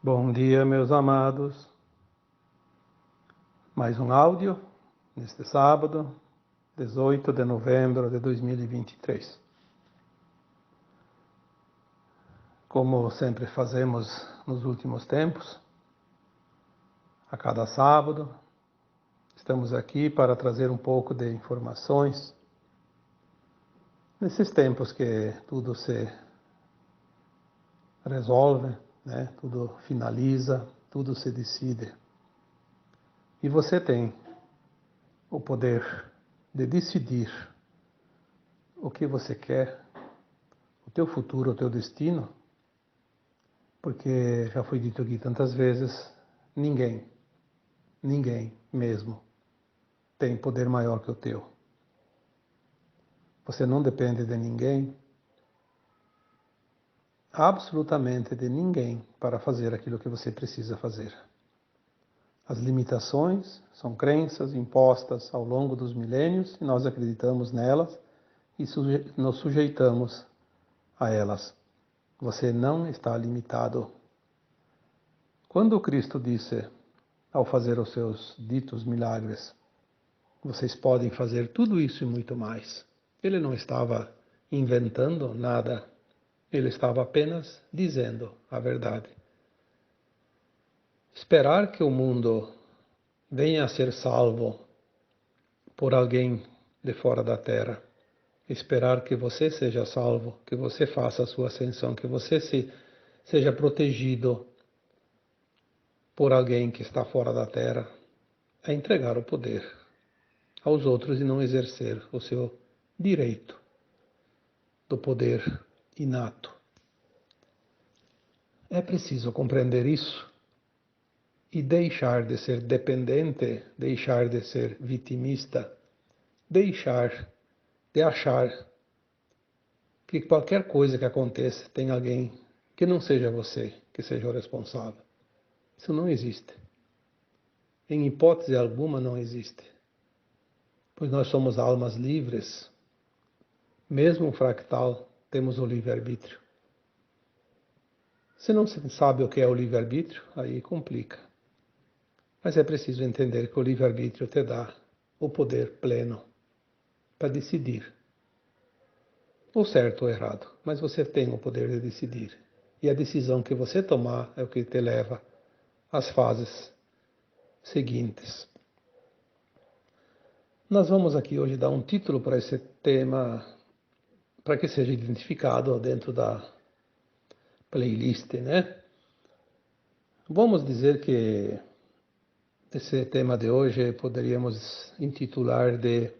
Bom dia, meus amados. Mais um áudio neste sábado, 18 de novembro de 2023. Como sempre fazemos nos últimos tempos, a cada sábado, estamos aqui para trazer um pouco de informações nesses tempos que tudo se resolve, né? Tudo finaliza, tudo se decide. E você tem o poder de decidir o que você quer, o teu futuro, o teu destino, porque já foi dito aqui tantas vezes, ninguém mesmo tem poder maior que o teu. Você não depende de ninguém, absolutamente de ninguém, para fazer aquilo que você precisa fazer. As limitações são crenças impostas ao longo dos milênios e nós acreditamos nelas e nos sujeitamos a elas. Você não está limitado. Quando Cristo disse, ao fazer os seus ditos milagres, vocês podem fazer tudo isso e muito mais, ele não estava inventando nada, ele estava apenas dizendo a verdade. Esperar que o mundo venha a ser salvo por alguém de fora da terra, esperar que você seja salvo, que você faça a sua ascensão, que você seja protegido por alguém que está fora da terra, é entregar o poder aos outros e não exercer o seu direito do poder inato. É preciso compreender isso e deixar de ser dependente, deixar de ser vitimista, deixar de achar que qualquer coisa que aconteça tem alguém que não seja você, que seja o responsável. Isso não existe. Em hipótese alguma não existe. Pois nós somos almas livres. Mesmo um fractal, temos o livre-arbítrio. Se não se sabe o que é o livre-arbítrio, aí complica. Mas é preciso entender que o livre-arbítrio te dá o poder pleno para decidir. Ou certo ou errado, mas você tem o poder de decidir. E a decisão que você tomar é o que te leva às fases seguintes. Nós vamos aqui hoje dar um título para esse tema, para que seja identificado dentro da playlist, né? Vamos dizer que esse tema de hoje poderíamos intitular de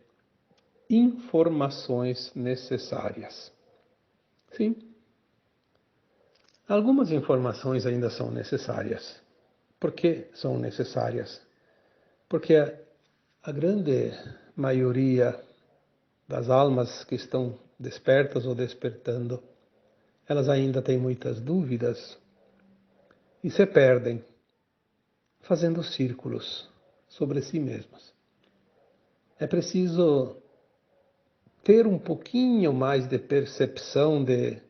informações necessárias. Sim, algumas informações ainda são necessárias. Por que são necessárias? Porque a grande maioria das almas que estão despertas ou despertando, elas ainda têm muitas dúvidas e se perdem fazendo círculos sobre si mesmas. É preciso ter um pouquinho mais de percepção, de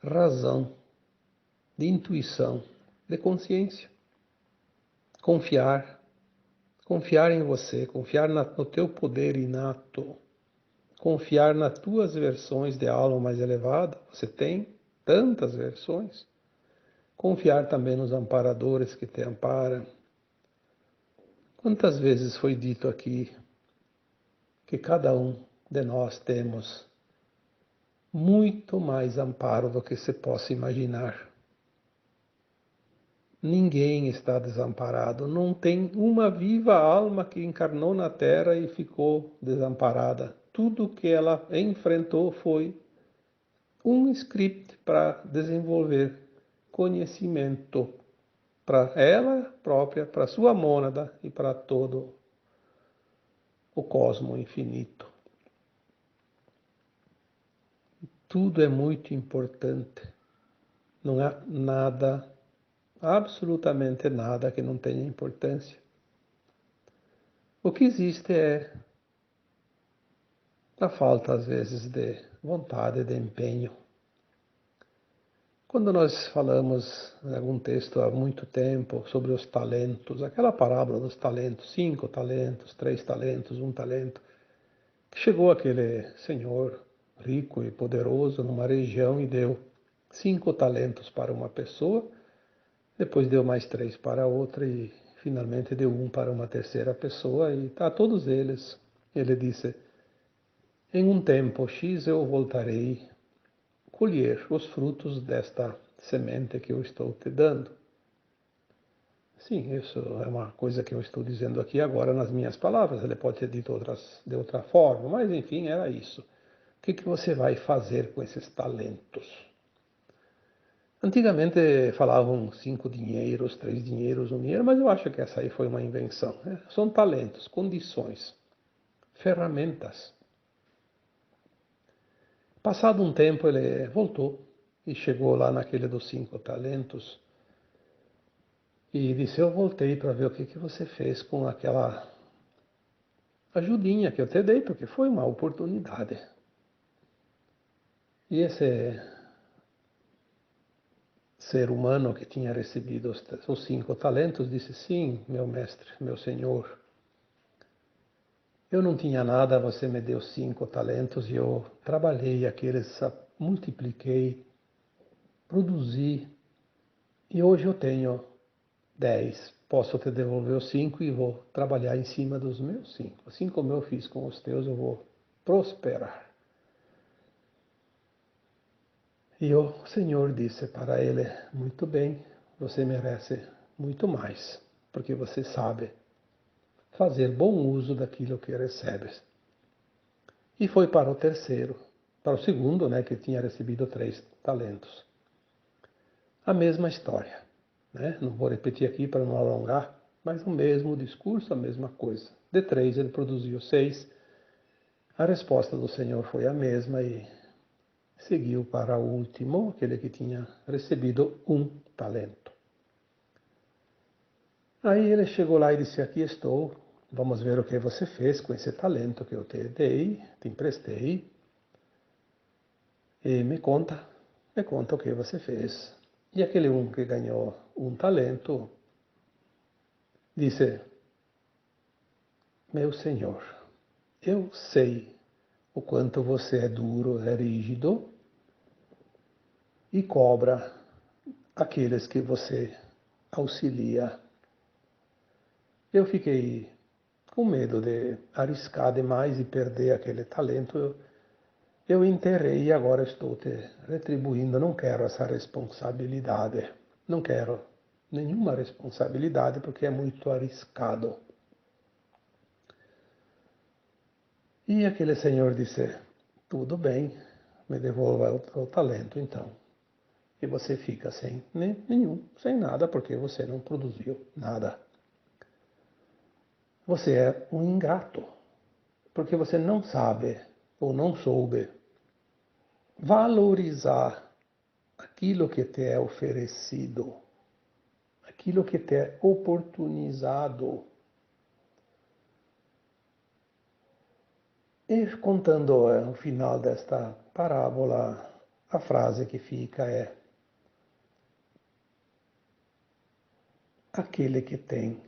razão, de intuição, de consciência. Confiar em você, confiar no teu poder inato, confiar nas tuas versões de alma mais elevada. Você tem tantas versões. Confiar também nos amparadores que te amparam. Quantas vezes foi dito aqui que cada um de nós temos muito mais amparo do que se possa imaginar. Ninguém está desamparado, não tem uma viva alma que encarnou na Terra e ficou desamparada. Tudo que ela enfrentou foi um script para desenvolver conhecimento para ela própria, para sua mônada e para todo o cosmo infinito. Tudo é muito importante. Não há nada, absolutamente nada que não tenha importância. O que existe é a falta, às vezes, de vontade, de empenho. Quando nós falamos em algum texto há muito tempo sobre os talentos, aquela parábola dos talentos, 5 talentos, 3 talentos, 1 talento, que chegou aquele senhor rico e poderoso numa região e deu 5 talentos para uma pessoa, depois deu mais 3 para outra e finalmente deu 1 para uma terceira pessoa e a todos eles ele disse: em um tempo X eu voltarei colher os frutos desta semente que eu estou te dando. Sim, isso é uma coisa que eu estou dizendo aqui agora nas minhas palavras. Ele pode ter dito de outra forma, mas enfim, era isso. O que você vai fazer com esses talentos? Antigamente falavam 5 dinheiros, 3 dinheiros, 1 dinheiro, mas eu acho que essa aí foi uma invenção, né? São talentos, condições, ferramentas. Passado um tempo ele voltou e chegou lá naquele dos 5 talentos e disse: eu voltei para ver o que você fez com aquela ajudinha que eu te dei, porque foi uma oportunidade. E esse ser humano que tinha recebido os 5 talentos disse: sim, meu mestre, meu senhor, eu não tinha nada, você me deu 5 talentos e eu trabalhei aqueles, multipliquei, produzi e hoje eu tenho 10. Posso te devolver os 5 e vou trabalhar em cima dos meus 5. Assim como eu fiz com os teus, eu vou prosperar. E o Senhor disse para ele: muito bem, você merece muito mais, porque você sabe fazer bom uso daquilo que recebes. E foi para o terceiro, para o segundo, né, que tinha recebido 3 talentos. A mesma história, né? Não vou repetir aqui para não alongar, mas o mesmo discurso, a mesma coisa. De 3 ele produziu 6. A resposta do Senhor foi a mesma e seguiu para o último, aquele que tinha recebido 1 talento. Aí ele chegou lá e disse: aqui estou, vamos ver o que você fez com esse talento que eu te dei, te emprestei, e me conta o que você fez. E aquele que ganhou 1 talento disse: meu senhor, eu sei o quanto você é duro, é rígido e cobra aqueles que você auxilia. Eu fiquei com medo de arriscar demais e perder aquele talento. Eu enterrei e agora estou te retribuindo. Não quero essa responsabilidade. Não quero nenhuma responsabilidade porque é muito arriscado. E aquele senhor disse: tudo bem, me devolva o talento então. E você fica sem nenhum, sem nada, porque você não produziu nada. Você é um ingrato, porque você não sabe ou não soube valorizar aquilo que te é oferecido, aquilo que te é oportunizado. E contando no final desta parábola, a frase que fica é: aquele que tem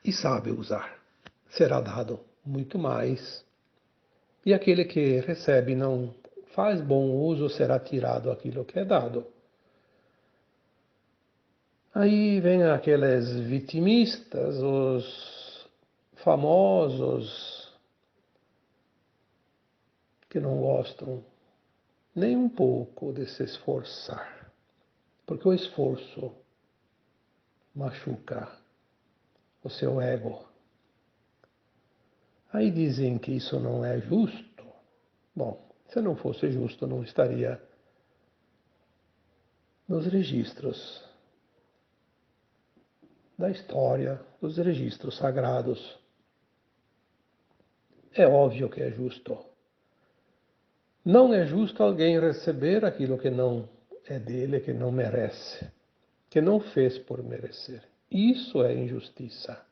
e sabe usar, será dado muito mais. E aquele que recebe e não faz bom uso, será tirado aquilo que é dado. Aí vem aqueles vitimistas, os famosos, que não gostam nem um pouco de se esforçar, porque o esforço machuca o seu ego. Aí dizem que isso não é justo. Bom, se não fosse justo, não estaria nos registros da história, dos registros sagrados. É óbvio que é justo. Não é justo alguém receber aquilo que não é dele, que não merece, que não fez por merecer. Isso é injustiça.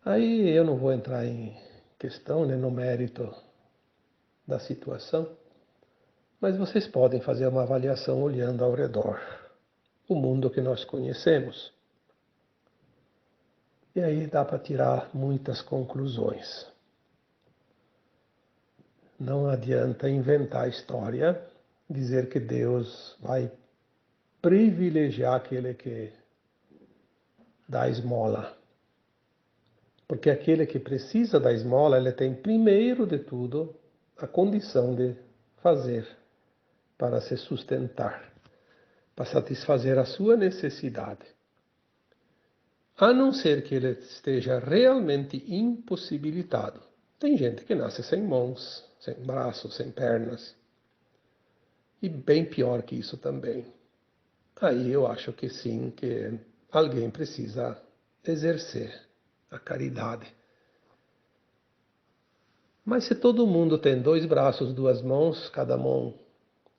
Aí eu não vou entrar em questão, né, no mérito da situação, Mas vocês podem fazer uma avaliação olhando ao redor, o mundo que nós conhecemos. E aí dá para tirar muitas conclusões. Não adianta inventar história, dizer que Deus vai privilegiar aquele que dá esmola. Porque aquele que precisa da esmola, ele tem primeiro de tudo a condição de fazer para se sustentar, para satisfazer a sua necessidade. A não ser que ele esteja realmente impossibilitado. Tem gente que nasce sem mãos, sem braços, sem pernas. E bem pior que isso também. Aí eu acho que sim, que alguém precisa exercer a caridade. Mas se todo mundo tem 2 braços, 2 mãos, cada mão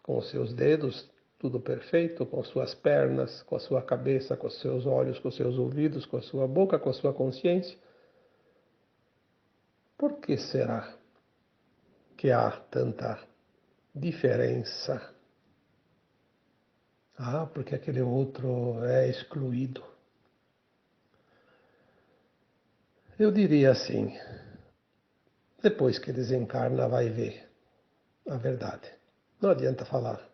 com os seus dedos, tudo perfeito, com suas pernas, com a sua cabeça, com os seus olhos, com os seus ouvidos, com a sua boca, com a sua consciência, por que será que há tanta diferença? Ah, porque aquele outro é excluído. Eu diria assim, depois que desencarna vai ver a verdade. Não adianta falar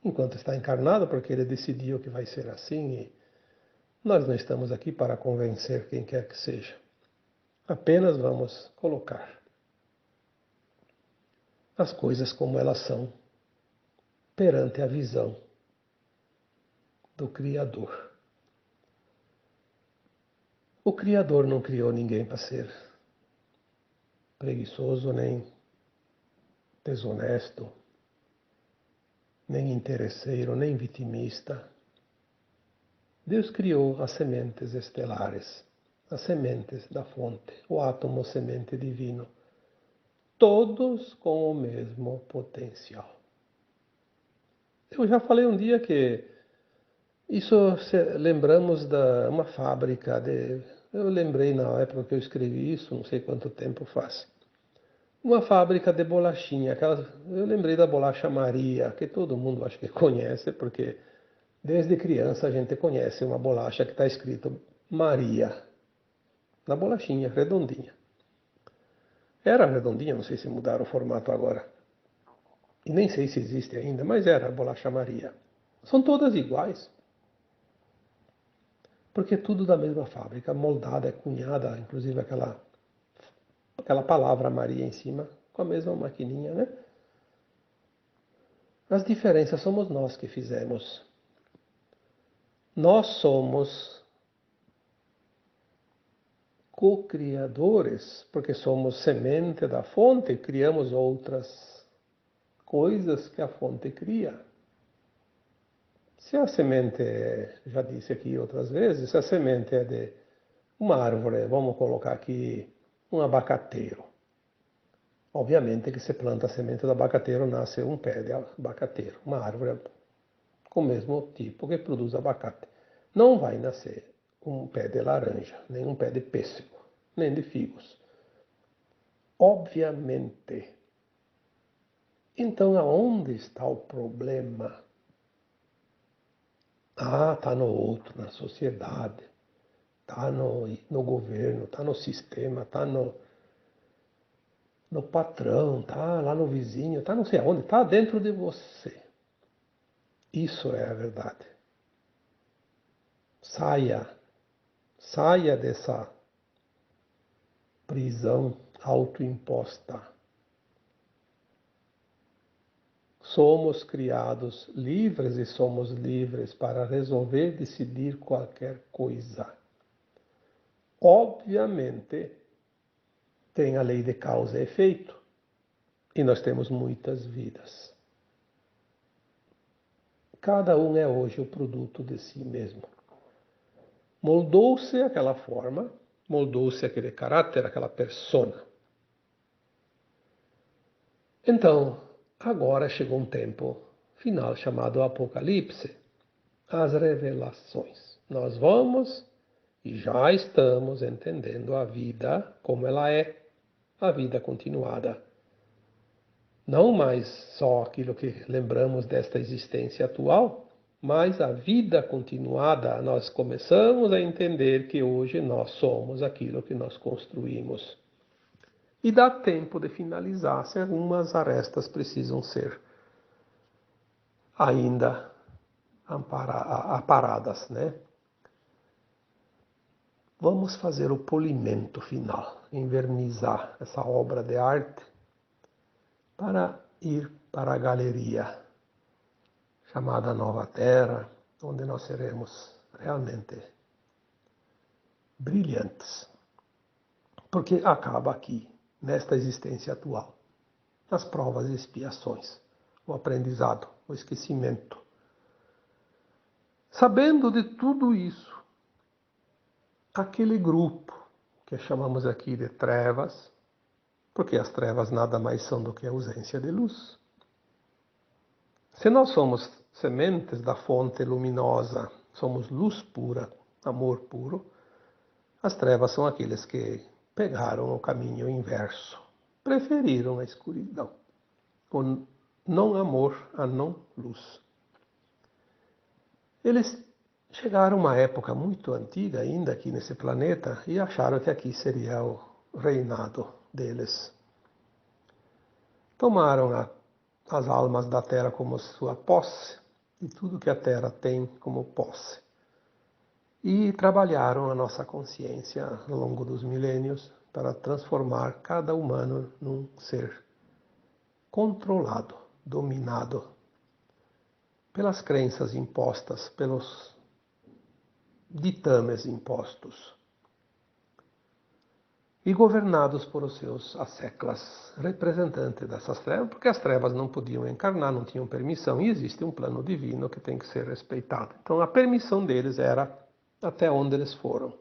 enquanto está encarnado, porque ele decidiu que vai ser assim e nós não estamos aqui para convencer quem quer que seja. Apenas vamos colocar as coisas como elas são perante a visão do Criador. O Criador não criou ninguém para ser preguiçoso, nem desonesto, nem interesseiro, nem vitimista. Deus criou as sementes estelares, as sementes da fonte, o átomo semente divino, todos com o mesmo potencial. Eu já falei um dia que isso lembramos de uma fábrica de... Eu lembrei na época que eu escrevi isso, não sei quanto tempo faz. Uma fábrica de bolachinha, eu lembrei da bolacha Maria, que todo mundo acho que conhece, porque desde criança a gente conhece uma bolacha que está escrito Maria, na bolachinha, redondinha. Era redondinha, não sei se mudaram o formato agora. E nem sei se existe ainda, mas era a bolacha Maria. São todas iguais. Porque é tudo da mesma fábrica, moldada, cunhada, inclusive aquela palavra Maria em cima, com a mesma maquininha, né? As diferenças somos nós que fizemos. Nós somos co-criadores, porque somos semente da fonte e criamos outras coisas que a fonte cria. Se a semente, já disse aqui outras vezes, se a semente é de uma árvore, vamos colocar aqui um abacateiro. Obviamente que se planta a semente do abacateiro, nasce um pé de abacateiro, uma árvore com o mesmo tipo que produz abacate. Não vai nascer um pé de laranja, nem um pé de pêssego, nem de figos. Obviamente. Então, aonde está o problema? Ah, está no outro, na sociedade, está no governo, está no sistema, está no patrão, está lá no vizinho, está não sei aonde, está dentro de você. Isso é a verdade. Saia dessa prisão autoimposta. Somos criados livres e somos livres para resolver, decidir qualquer coisa. Obviamente, tem a lei de causa e efeito. E nós temos muitas vidas. Cada um é hoje o produto de si mesmo. Moldou-se aquela forma, moldou-se aquele caráter, aquela persona. Então, agora chegou um tempo final chamado Apocalipse, as revelações. Nós vamos e já estamos entendendo a vida como ela é, a vida continuada. Não mais só aquilo que lembramos desta existência atual, mas a vida continuada. Nós começamos a entender que hoje nós somos aquilo que nós construímos. E dá tempo de finalizar, se algumas arestas precisam ser ainda aparadas, né? Vamos fazer o polimento final, envernizar essa obra de arte para ir para a galeria chamada Nova Terra, onde nós seremos realmente brilhantes. Porque acaba aqui, nesta existência atual, as provas e expiações, o aprendizado, o esquecimento. Sabendo de tudo isso, aquele grupo que chamamos aqui de trevas, porque as trevas nada mais são do que a ausência de luz. Se nós somos sementes da fonte luminosa, somos luz pura, amor puro, as trevas são aqueles que pegaram o caminho inverso, preferiram a escuridão, o não amor a não luz. Eles chegaram a uma época muito antiga ainda aqui nesse planeta e acharam que aqui seria o reinado deles. Tomaram as almas da Terra como sua posse e tudo que a Terra tem como posse. E trabalharam a nossa consciência ao longo dos milênios para transformar cada humano num ser controlado, dominado pelas crenças impostas, pelos ditames impostos e governados por os seus asseclas, representantes dessas trevas, porque as trevas não podiam encarnar, não tinham permissão, e existe um plano divino que tem que ser respeitado. Então a permissão deles era até onde eles foram.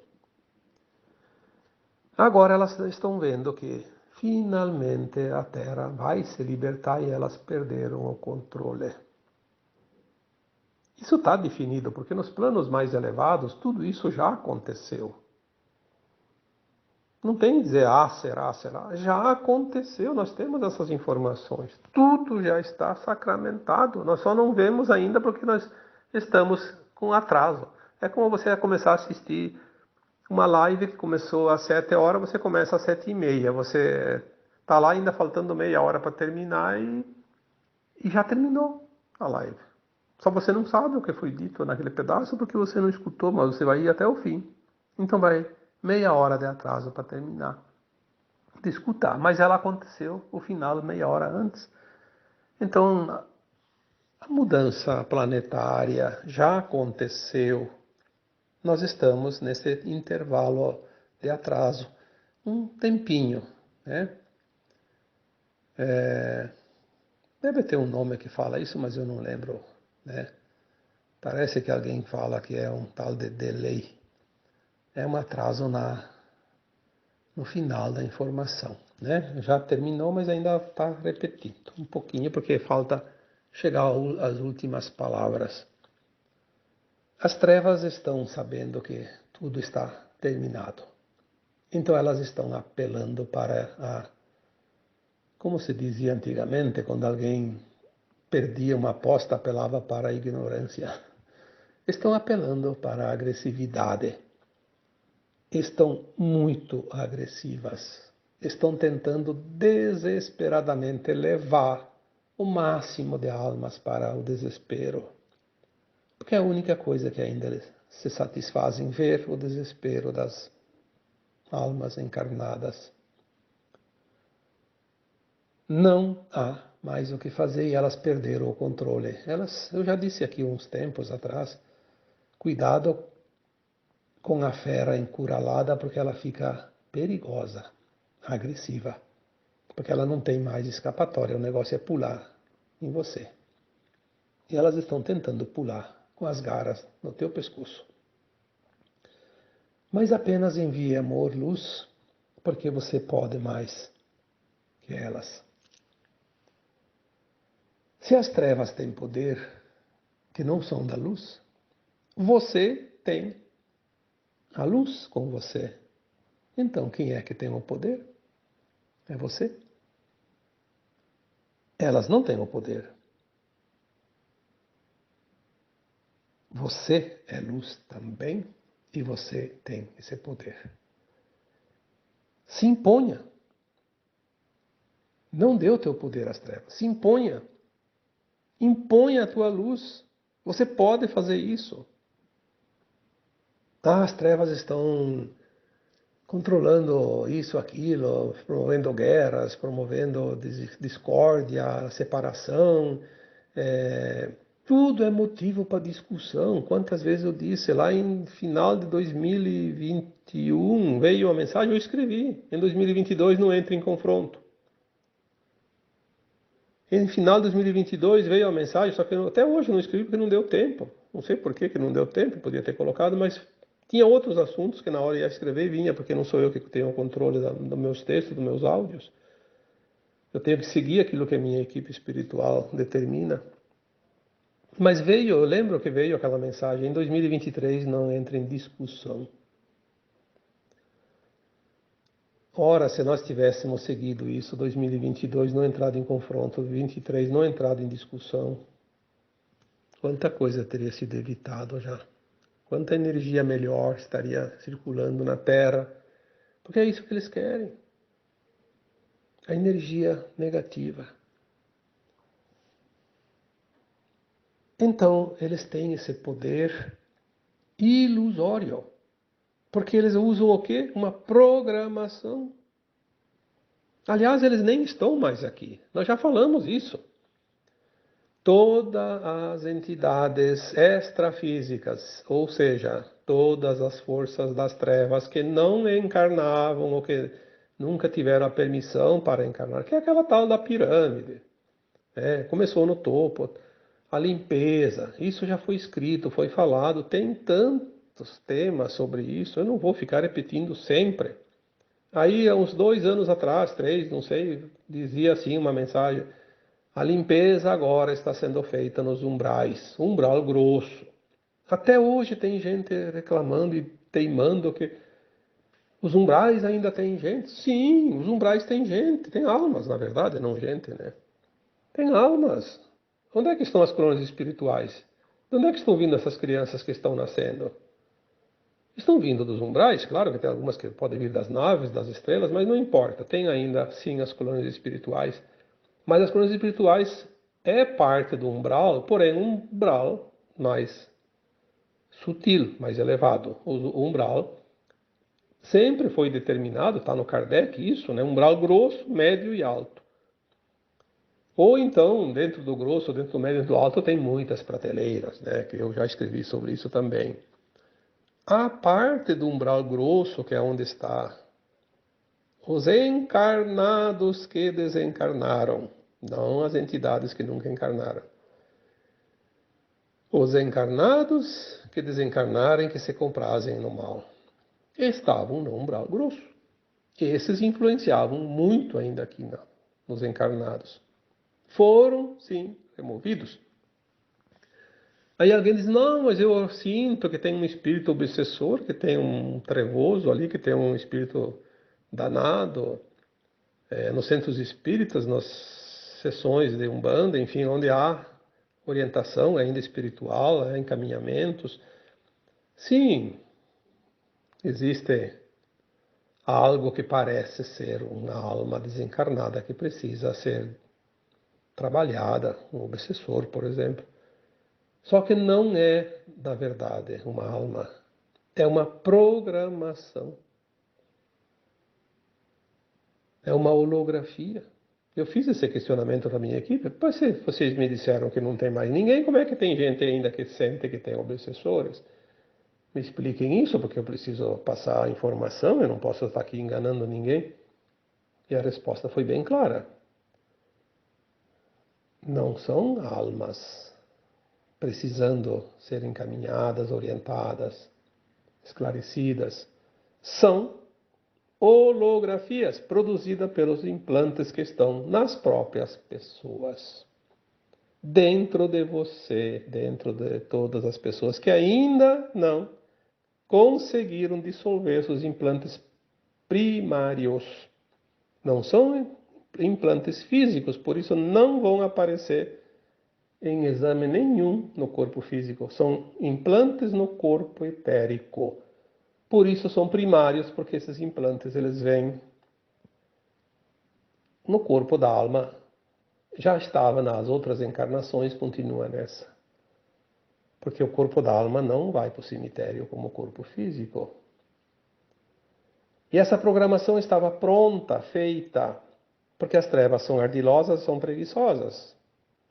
Agora elas estão vendo que finalmente a Terra vai se libertar e elas perderam o controle. Isso está definido, porque nos planos mais elevados tudo isso já aconteceu. Não tem que dizer, será. Já aconteceu, nós temos essas informações. Tudo já está sacramentado. Nós só não vemos ainda porque nós estamos com atraso. É como você começar a assistir uma live que começou às 7 horas, você começa às 7h30. Você está lá ainda faltando meia hora para terminar e já terminou a live. Só você não sabe o que foi dito naquele pedaço porque você não escutou, mas você vai ir até o fim. Então vai meia hora de atraso para terminar de escutar. Mas ela aconteceu, o final, meia hora antes. Então, a mudança planetária já aconteceu. Nós estamos nesse intervalo de atraso. Um tempinho, né? Deve ter um nome que fala isso, mas eu não lembro, né? Parece que alguém fala que é um tal de delay. É um atraso no final da informação, né? Já terminou, mas ainda está repetindo um pouquinho, porque falta chegar às últimas palavras. As trevas estão sabendo que tudo está terminado. Então elas estão apelando para como se dizia antigamente, quando alguém perdia uma aposta, apelava para a ignorância. Estão apelando para a agressividade. Estão muito agressivas. Estão tentando desesperadamente levar o máximo de almas para o desespero. Porque é a única coisa que ainda se satisfazem ver o desespero das almas encarnadas. Não há mais o que fazer e elas perderam o controle. Eu já disse aqui uns tempos atrás, cuidado com a fera encurralada porque ela fica perigosa, agressiva, porque ela não tem mais escapatória, o negócio é pular em você. E elas estão tentando pular com as garras no teu pescoço. Mas apenas envie amor, luz, porque você pode mais que elas. Se as trevas têm poder que não são da luz, você tem a luz com você. Então, quem é que tem o poder? É você. Elas não têm o poder. Você é luz também e você tem esse poder. Se imponha. Não dê o teu poder às trevas. Se imponha. Imponha a tua luz. Você pode fazer isso. As trevas estão controlando isso, aquilo, promovendo guerras, promovendo discórdia, separação. Tudo é motivo para discussão. Quantas vezes eu disse lá em final de 2021 veio uma mensagem, eu escrevi. Em 2022 não entre em confronto. Em final de 2022 veio a mensagem, só que até hoje eu não escrevi porque não deu tempo. Não sei por que não deu tempo, podia ter colocado, mas tinha outros assuntos que na hora ia escrever vinha, porque não sou eu que tenho o controle dos meus textos, dos meus áudios. Eu tenho que seguir aquilo que a minha equipe espiritual determina. Mas veio, eu lembro que veio aquela mensagem, em 2023 não entra em discussão. Ora, se nós tivéssemos seguido isso, 2022 não entrado em confronto, 2023 não entrado em discussão, quanta coisa teria sido evitado já. Quanta energia melhor estaria circulando na Terra. Porque é isso que eles querem. A energia negativa. Então, eles têm esse poder ilusório. Porque eles usam o quê? Uma programação. Aliás, eles nem estão mais aqui. Nós já falamos isso. Todas as entidades extrafísicas, ou seja, todas as forças das trevas que não encarnavam ou que nunca tiveram a permissão para encarnar, que é aquela tal da pirâmide. Começou no topo, a limpeza, isso já foi escrito, foi falado, tem tantos temas sobre isso, eu não vou ficar repetindo sempre. Aí, há uns 2 anos atrás, 3, não sei, dizia assim uma mensagem: a limpeza agora está sendo feita nos umbrais, umbral grosso. Até hoje tem gente reclamando e teimando que os umbrais ainda tem gente. Sim, os umbrais tem gente, tem almas, na verdade, não gente, né? Tem almas. Onde é que estão as coroas espirituais? De onde é que estão vindo essas crianças que estão nascendo? Estão vindo dos umbrais, claro que tem algumas que podem vir das naves, das estrelas, mas não importa. Tem ainda, sim, as colônias espirituais. Mas as colônias espirituais é parte do umbral, porém um umbral mais sutil, mais elevado. O umbral sempre foi determinado, está no Kardec isso, né? Umbral grosso, médio e alto. Ou então, dentro do grosso, dentro do médio e do alto, tem muitas prateleiras, né? Que eu já escrevi sobre isso também. A parte do umbral grosso, que é onde está os encarnados que desencarnaram, não as entidades que nunca encarnaram. Os encarnados que desencarnarem, que se comprazem no mal, estavam no umbral grosso. Esses influenciavam muito ainda aqui nos encarnados. Foram, sim, removidos. Aí alguém diz, não, mas eu sinto que tem um espírito obsessor, que tem um trevoso ali, que tem um espírito danado. Nos centros espíritas, nas sessões de Umbanda, enfim, onde há orientação ainda espiritual, encaminhamentos. Sim, existe algo que parece ser uma alma desencarnada que precisa ser trabalhada, um obsessor, por exemplo. Só que não é, na verdade, uma alma, é uma programação, é uma holografia. Eu fiz esse questionamento para a minha equipe, mas se vocês me disseram que não tem mais ninguém, como é que tem gente ainda que sente que tem obsessores? Me expliquem isso, porque eu preciso passar a informação, eu não posso estar aqui enganando ninguém. E a resposta foi bem clara. Não são almas precisando ser encaminhadas, orientadas, esclarecidas. São holografias produzidas pelos implantes que estão nas próprias pessoas. Dentro de você, dentro de todas as pessoas que ainda não conseguiram dissolver seus implantes primários. Não são implantes físicos, por isso não vão aparecer em exame nenhum no corpo físico. São implantes no corpo etérico. Por isso são primários, porque esses implantes eles vêm no corpo da alma. Já estava nas outras encarnações, continua nessa. Porque o corpo da alma não vai para o cemitério como o corpo físico. E essa programação estava pronta, feita, porque as trevas são ardilosas, são preguiçosas.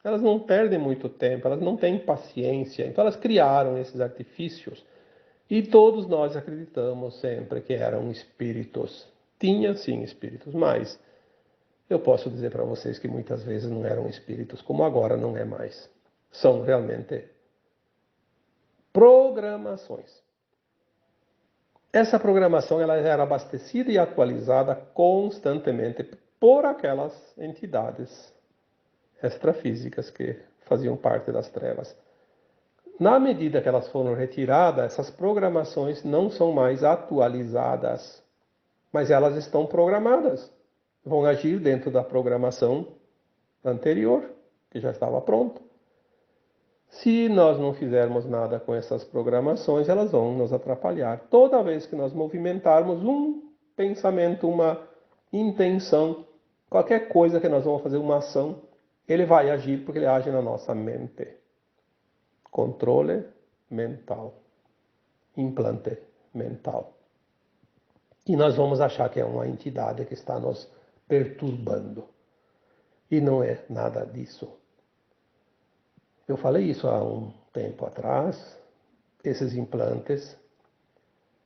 Elas não perdem muito tempo, elas não têm paciência. Então elas criaram esses artifícios. E todos nós acreditamos sempre que eram espíritos. Tinha sim espíritos, mas eu posso dizer para vocês que muitas vezes não eram espíritos, como agora não é mais. São realmente programações. Essa programação ela era abastecida e atualizada constantemente por aquelas entidades extrafísicas que faziam parte das trevas. Na medida que elas foram retiradas, essas programações não são mais atualizadas, mas elas estão programadas. Vão agir dentro da programação anterior, que já estava pronta. Se nós não fizermos nada com essas programações, elas vão nos atrapalhar. Toda vez que nós movimentarmos um pensamento, uma intenção, qualquer coisa que nós vamos fazer, uma ação, ele vai agir porque ele age na nossa mente. Controle mental. Implante mental. E nós vamos achar que é uma entidade que está nos perturbando. E não é nada disso. Eu falei isso há um tempo atrás. Esses implantes,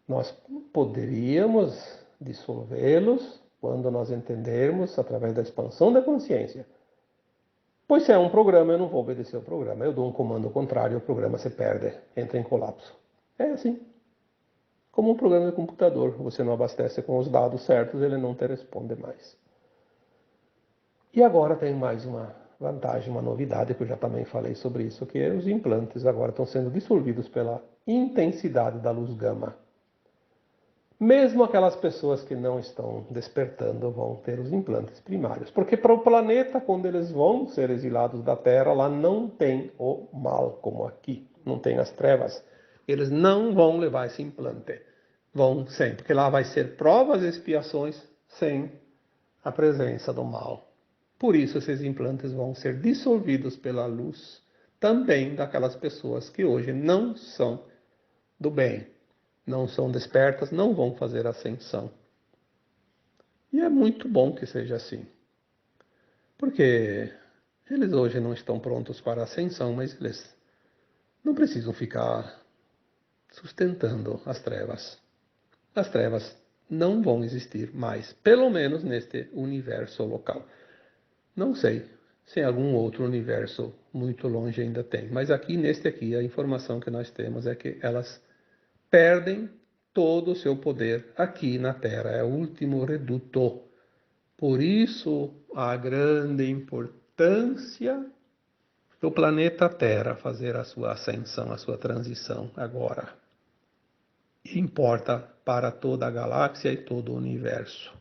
nós poderíamos dissolvê-los quando nós entendermos através da expansão da consciência. Pois se é um programa, eu não vou obedecer ao programa. Eu dou um comando contrário, o programa se perde, entra em colapso. É assim. Como um programa de computador, você não abastece com os dados certos, ele não te responde mais. E agora tem mais uma vantagem, uma novidade, que eu já também falei sobre isso, que é os implantes agora estão sendo dissolvidos pela intensidade da luz gama. Mesmo aquelas pessoas que não estão despertando vão ter os implantes primários. Porque para o planeta, quando eles vão ser exilados da Terra, lá não tem o mal como aqui, não tem as trevas. Eles não vão levar esse implante. Vão sem, porque lá vai ser provas e expiações sem a presença do mal. Por isso esses implantes vão ser dissolvidos pela luz também daquelas pessoas que hoje não são do bem, não são despertas, não vão fazer ascensão. E é muito bom que seja assim. Porque eles hoje não estão prontos para a ascensão, mas eles não precisam ficar sustentando as trevas. As trevas não vão existir mais, pelo menos neste universo local. Não sei se em algum outro universo muito longe ainda tem, mas aqui neste aqui a informação que nós temos é que elas perdem todo o seu poder aqui na Terra, é o último reduto. Por isso a grande importância do planeta Terra fazer a sua ascensão, a sua transição agora. Importa para toda a galáxia e todo o universo.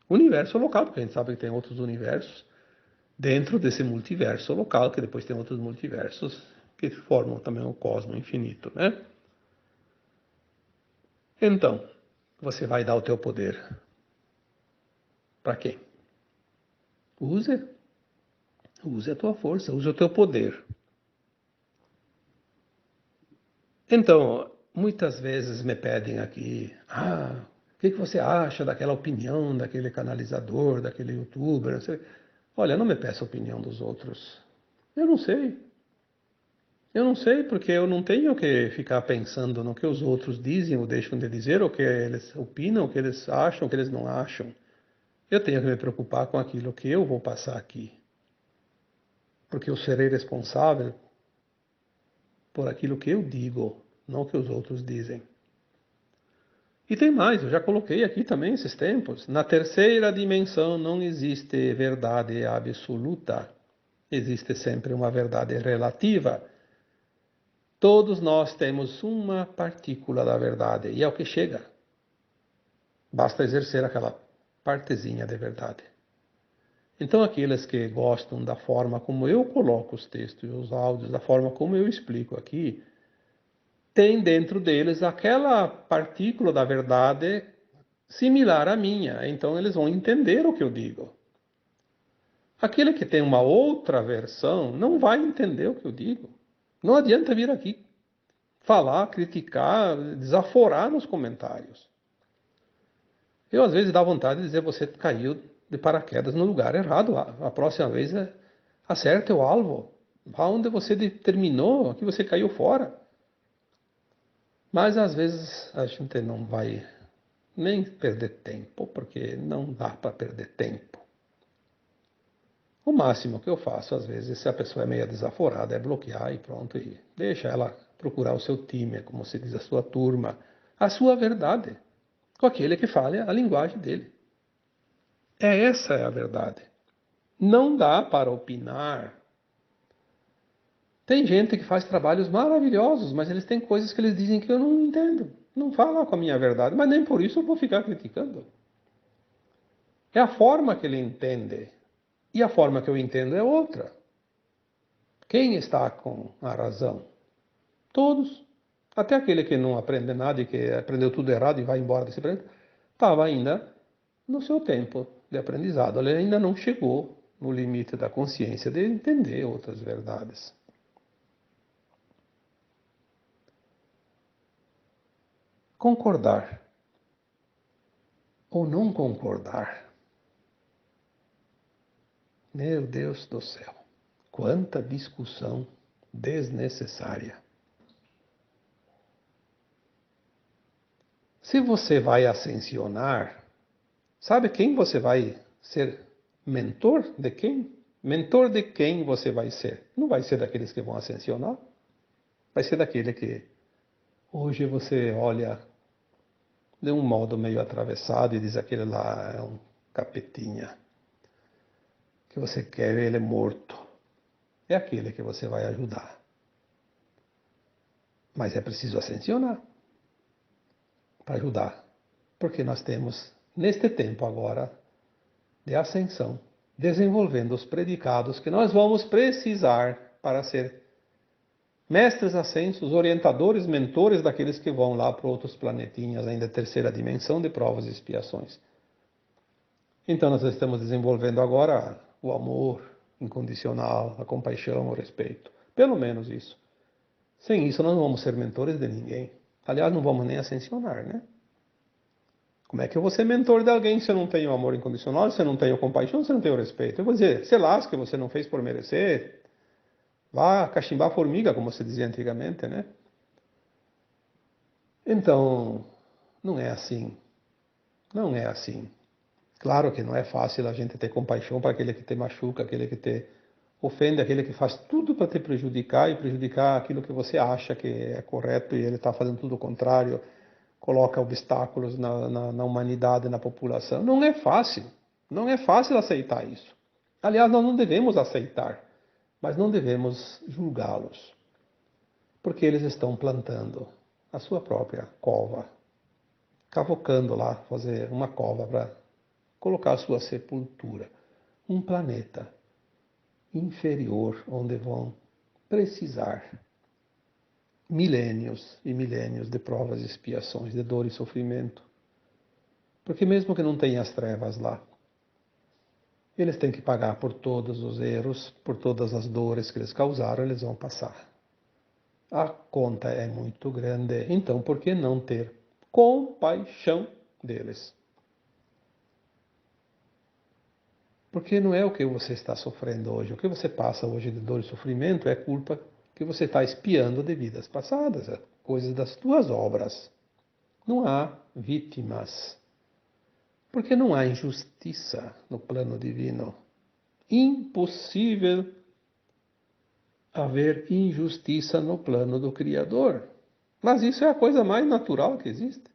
Universo local, porque a gente sabe que tem outros universos dentro desse multiverso local, que depois tem outros multiversos que formam também o cosmos infinito, né? Então, você vai dar o teu poder para quem? Use a tua força, use o teu poder. Então, muitas vezes me pedem aqui, o que você acha daquela opinião, daquele canalizador, daquele youtuber? Não sei. Olha, não me peça a opinião dos outros. Eu não sei. Eu não sei porque eu não tenho que ficar pensando no que os outros dizem ou deixam de dizer, o que eles opinam, o que eles acham, o que eles não acham. Eu tenho que me preocupar com aquilo que eu vou passar aqui. Porque eu serei responsável por aquilo que eu digo, não o que os outros dizem. E tem mais, eu já coloquei aqui também esses tempos. Na terceira dimensão não existe verdade absoluta. Existe sempre uma verdade relativa. Todos nós temos uma partícula da verdade e é o que chega. Basta exercer aquela partezinha de verdade. Então, aqueles que gostam da forma como eu coloco os textos e os áudios, da forma como eu explico aqui, tem dentro deles aquela partícula da verdade similar à minha. Então, eles vão entender o que eu digo. Aquele que tem uma outra versão não vai entender o que eu digo. Não adianta vir aqui falar, criticar, desaforar nos comentários. Eu, às vezes, dá vontade de dizer: você caiu de paraquedas no lugar errado. A próxima vez, acerte o alvo. Vá onde você terminou, aqui você caiu fora. Mas, às vezes, a gente não vai nem perder tempo, porque não dá para perder tempo. O máximo que eu faço, às vezes, se a pessoa é meio desaforada, é bloquear e pronto, e deixa ela procurar o seu time, como se diz, a sua turma, a sua verdade, com aquele que fale a linguagem dele. Essa é a verdade. Não dá para opinar. Tem gente que faz trabalhos maravilhosos, mas eles têm coisas que eles dizem que eu não entendo. Não falam com a minha verdade, mas nem por isso eu vou ficar criticando. É a forma que ele entende. E a forma que eu entendo é outra. Quem está com a razão? Todos. Até aquele que não aprende nada e que aprendeu tudo errado e vai embora desse planeta, estava ainda no seu tempo de aprendizado. Ele ainda não chegou no limite da consciência de entender outras verdades. Concordar ou não concordar. Meu Deus do céu, quanta discussão desnecessária. Se você vai ascensionar, sabe quem você vai ser mentor de quem? Mentor de quem você vai ser? Não vai ser daqueles que vão ascensionar, vai ser daquele que hoje você olha de um modo meio atravessado e diz: aquele lá é um capetinha, que você quer ele morto. É aquele que você vai ajudar. Mas é preciso ascensionar para ajudar, porque nós temos, neste tempo agora de ascensão, desenvolvendo os predicados que nós vamos precisar para ser mestres ascensos, orientadores, mentores daqueles que vão lá para outros planetinhas, ainda terceira dimensão de provas e expiações. Então nós estamos desenvolvendo agora o amor incondicional, a compaixão, o respeito. Pelo menos isso. Sem isso nós não vamos ser mentores de ninguém. Aliás, não vamos nem ascensionar, né? Como é que eu vou ser mentor de alguém se eu não tenho amor incondicional, se eu não tenho compaixão, se eu não tenho respeito? Eu vou dizer: se lasque, você não fez por merecer. Vá cachimbar formiga, como se dizia antigamente, né? Então, não é assim. Não é assim. Claro que não é fácil a gente ter compaixão para aquele que te machuca, aquele que te ofende, aquele que faz tudo para te prejudicar e prejudicar aquilo que você acha que é correto e ele está fazendo tudo o contrário, coloca obstáculos na humanidade, na população. Não é fácil. Não é fácil aceitar isso. Aliás, nós não devemos aceitar, mas não devemos julgá-los, porque eles estão plantando a sua própria cova, cavocando lá, fazer uma cova para colocar a sua sepultura. Um planeta inferior onde vão precisar milênios e milênios de provas e expiações, de dor e sofrimento. Porque mesmo que não tenha as trevas lá, eles têm que pagar por todos os erros, por todas as dores que eles causaram, eles vão passar. A conta é muito grande, então por que não ter compaixão deles? Porque não é o que você está sofrendo hoje. O que você passa hoje de dor e sofrimento é culpa que você está espiando de vidas passadas, coisas das tuas obras. Não há vítimas. Porque não há injustiça no plano divino. Impossível haver injustiça no plano do Criador. Mas isso é a coisa mais natural que existe.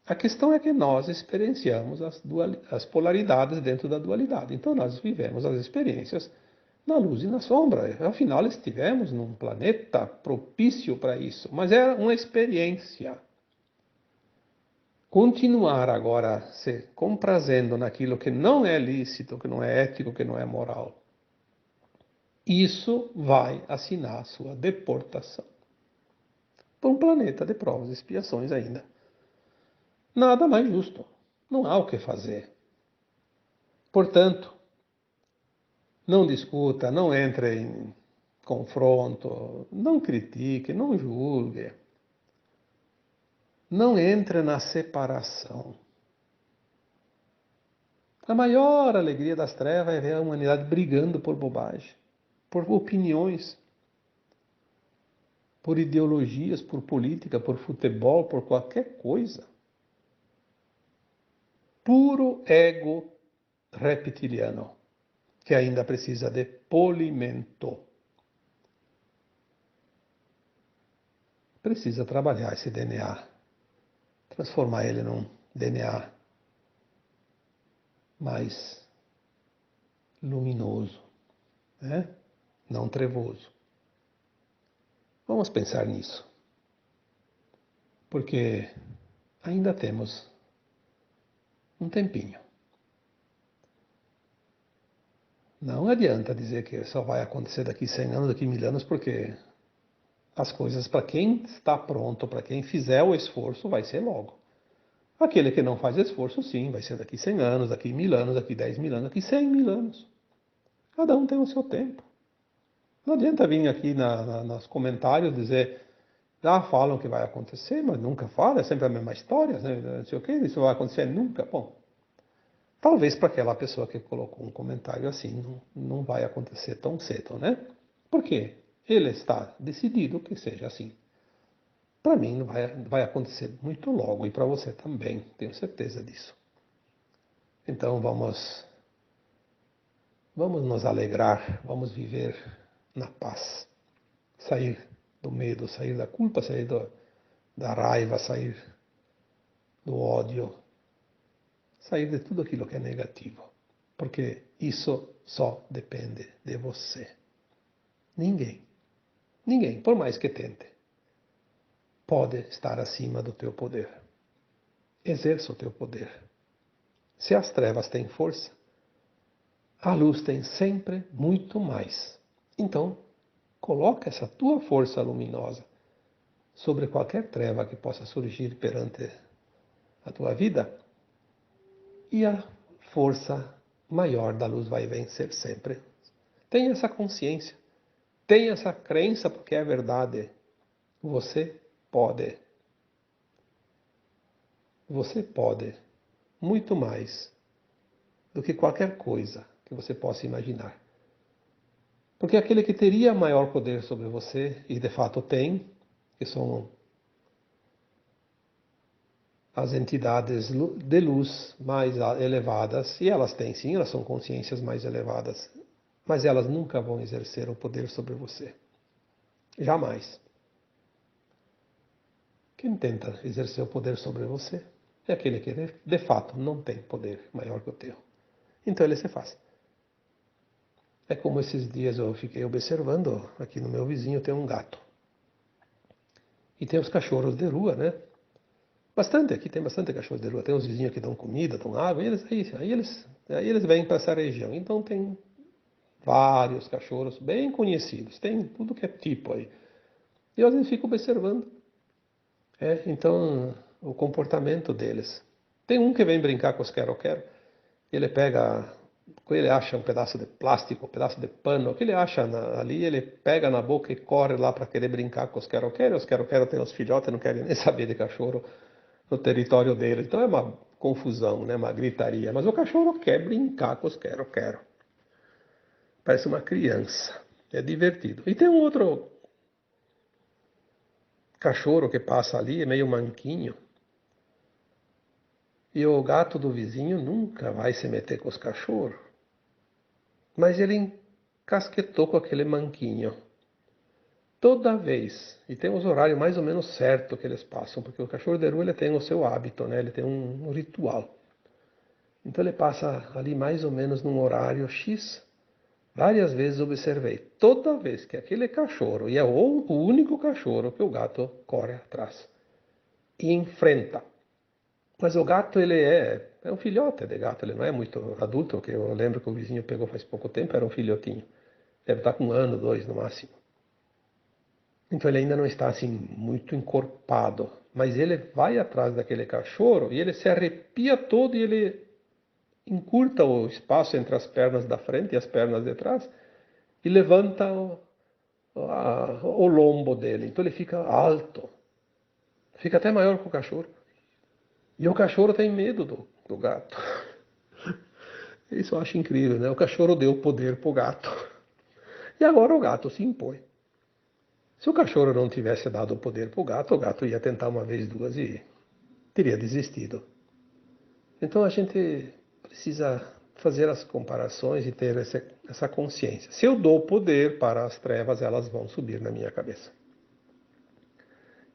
A questão é que nós experienciamos as polaridades dentro da dualidade. Então nós vivemos as experiências na luz e na sombra. Afinal, estivemos num planeta propício para isso. Mas era uma experiência. continuar agora se comprazendo naquilo que não é lícito, que não é ético, que não é moral, isso vai assinar a sua deportação para um planeta de provas e expiações ainda. Nada mais justo. Não há o que fazer. Portanto, não discuta, não entre em confronto, não critique, não julgue. Não entre na separação. A maior alegria das trevas é ver a humanidade brigando por bobagem, por opiniões, por ideologias, por política, por futebol, por qualquer coisa. Puro ego reptiliano, que ainda precisa de polimento. Precisa trabalhar esse DNA, transformar ele num DNA mais luminoso, né? Não trevoso. Vamos pensar nisso, porque ainda temos um tempinho. Não adianta dizer que só vai acontecer daqui 100 anos, daqui 1000 anos, porque as coisas, para quem está pronto, para quem fizer o esforço, vai ser logo. Aquele que não faz esforço, sim, vai ser daqui 100 anos, daqui 1000 anos, daqui 10.000 anos, daqui 100.000 anos. Cada um tem o seu tempo. Não adianta vir aqui nos comentários dizer, falam que vai acontecer, mas nunca fala, é sempre a mesma história, né? Não sei o que, isso vai acontecer nunca. Bom, talvez para aquela pessoa que colocou um comentário assim, não vai acontecer tão cedo, né? Por quê? Ele está decidido que seja assim. Para mim vai acontecer muito logo e para você também, tenho certeza disso. Então vamos nos alegrar, vamos viver na paz, sair do medo, sair da culpa, sair da raiva, sair do ódio, sair de tudo aquilo que é negativo, porque isso só depende de você. Ninguém, por mais que tente, pode estar acima do teu poder. Exerça o teu poder. Se as trevas têm força, a luz tem sempre muito mais. Então, coloca essa tua força luminosa sobre qualquer treva que possa surgir perante a tua vida e a força maior da luz vai vencer sempre. Tenha essa consciência, tenha essa crença porque é verdade. Você pode. Você pode muito mais do que qualquer coisa que você possa imaginar. Porque aquele que teria maior poder sobre você, e de fato tem, que são as entidades de luz mais elevadas, e elas têm sim, elas são consciências mais elevadas, mas elas nunca vão exercer o poder sobre você. Jamais. Quem tenta exercer o poder sobre você é aquele que de fato não tem poder maior que o teu. Então ele se faz. É como esses dias eu fiquei observando, aqui no meu vizinho tem um gato. E tem os cachorros de rua, né? Bastante, aqui tem bastante cachorros de rua. Tem os vizinhos que dão comida, dão água, e aí eles vêm para essa região. Então tem vários cachorros bem conhecidos, tem tudo que é tipo aí. E eu às vezes fico observando. Então, o comportamento deles. Tem um que vem brincar com os quero-quero, ele pega, ele acha um pedaço de plástico, um pedaço de pano, o que ele acha ali, ele pega na boca e corre lá para querer brincar com os quero-quero. Os quero-quero têm os filhotes, não querem nem saber de cachorro no território dele. Então é uma confusão, né? Uma gritaria. Mas o cachorro quer brincar com os quero-quero. Parece uma criança. É divertido. E tem um outro cachorro que passa ali, é meio manquinho. E o gato do vizinho nunca vai se meter com os cachorros. Mas ele encasquetou com aquele manquinho. Toda vez, e tem os horários mais ou menos certos que eles passam, porque o cachorro de rua ele tem o seu hábito, né? Ele tem um ritual. Então ele passa ali mais ou menos num horário X. Várias vezes observei. Toda vez que aquele cachorro, e é o único cachorro que o gato corre atrás e enfrenta. Mas o gato, ele é um filhote de gato, ele não é muito adulto, que eu lembro que o vizinho pegou faz pouco tempo, era um filhotinho. Deve estar com 1 ano, 2 no máximo. Então ele ainda não está assim muito encorpado, mas ele vai atrás daquele cachorro e ele se arrepia todo e ele encurta o espaço entre as pernas da frente e as pernas de trás e levanta o lombo dele. Então ele fica alto, fica até maior que o cachorro. E o cachorro tem medo do gato. Isso eu acho incrível, né? O cachorro deu poder pro gato. E agora o gato se impõe. Se o cachorro não tivesse dado o poder pro gato, o gato ia tentar uma vez, duas e teria desistido. Então a gente precisa fazer as comparações e ter essa consciência. Se eu dou poder para as trevas, elas vão subir na minha cabeça.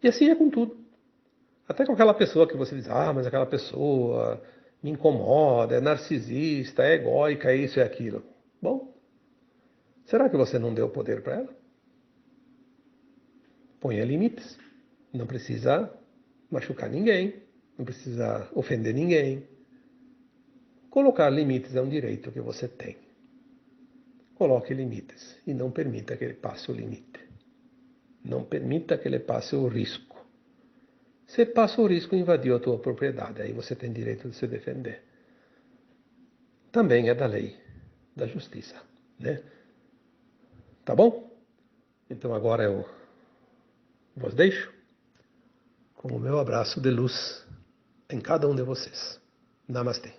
E assim é com tudo. Até com aquela pessoa que você diz, mas aquela pessoa me incomoda, é narcisista, é egóica, é isso e aquilo. Bom, será que você não deu poder para ela? Ponha limites. Não precisa machucar ninguém, não precisa ofender ninguém. Colocar limites é um direito que você tem. Coloque limites e não permita que ele passe o limite. Não permita que ele passe o risco. Você passa o risco, invadiu a tua propriedade, aí você tem direito de se defender. Também é da lei, da justiça, né? Tá bom? Então agora eu vos deixo com o meu abraço de luz em cada um de vocês. Namastê.